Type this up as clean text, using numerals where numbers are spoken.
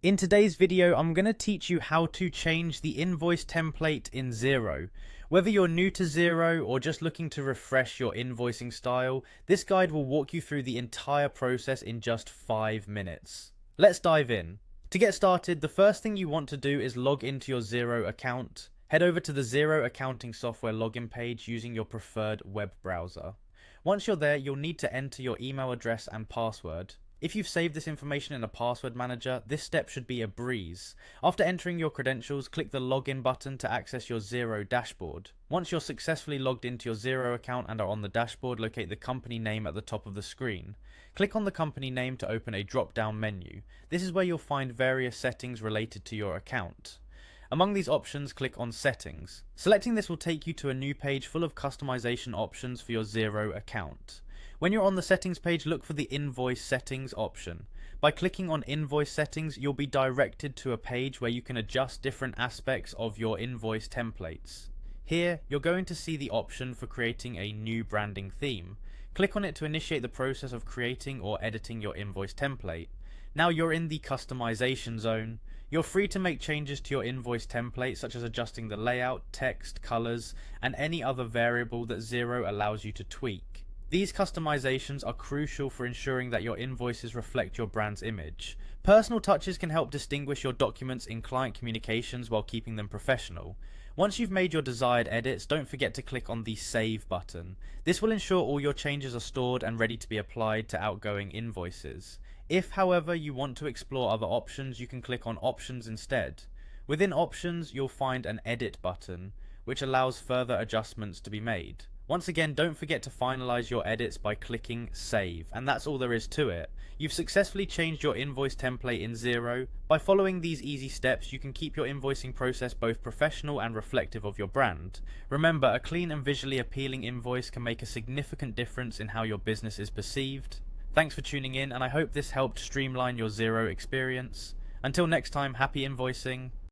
In today's video, I'm going to teach you how to change the invoice template in Xero. Whether you're new to Xero or just looking to refresh your invoicing style, this guide will walk you through the entire process in just 5 minutes. Let's dive in. To get started, the first thing you want to do is log into your Xero account. Head over to the Xero accounting software login page using your preferred web browser. Once you're there, you'll need to enter your email address and password. If you've saved this information in a password manager, this step should be a breeze. After entering your credentials, click the login button to access your Xero dashboard. Once you're successfully logged into your Xero account and are on the dashboard, locate the company name at the top of the screen. Click on the company name to open a drop-down menu. This is where you'll find various settings related to your account. Among these options, click on Settings. Selecting this will take you to a new page full of customization options for your Xero account. When you're on the settings page, look for the Invoice Settings option. By clicking on Invoice Settings, you'll be directed to a page where you can adjust different aspects of your invoice templates. Here, you're going to see the option for creating a new branding theme. Click on it to initiate the process of creating or editing your invoice template. Now you're in the customization zone. You're free to make changes to your invoice template, such as adjusting the layout, text, colors, and any other variable that Xero allows you to tweak. These customizations are crucial for ensuring that your invoices reflect your brand's image. Personal touches can help distinguish your documents in client communications while keeping them professional. Once you've made your desired edits, don't forget to click on the Save button. This will ensure all your changes are stored and ready to be applied to outgoing invoices. If, however, you want to explore other options, you can click on Options instead. Within Options, you'll find an Edit button, which allows further adjustments to be made. Once again, don't forget to finalize your edits by clicking Save, and that's all there is to it. You've successfully changed your invoice template in Xero. By following these easy steps, you can keep your invoicing process both professional and reflective of your brand. Remember, a clean and visually appealing invoice can make a significant difference in how your business is perceived. Thanks for tuning in, and I hope this helped streamline your Xero experience. Until next time, happy invoicing.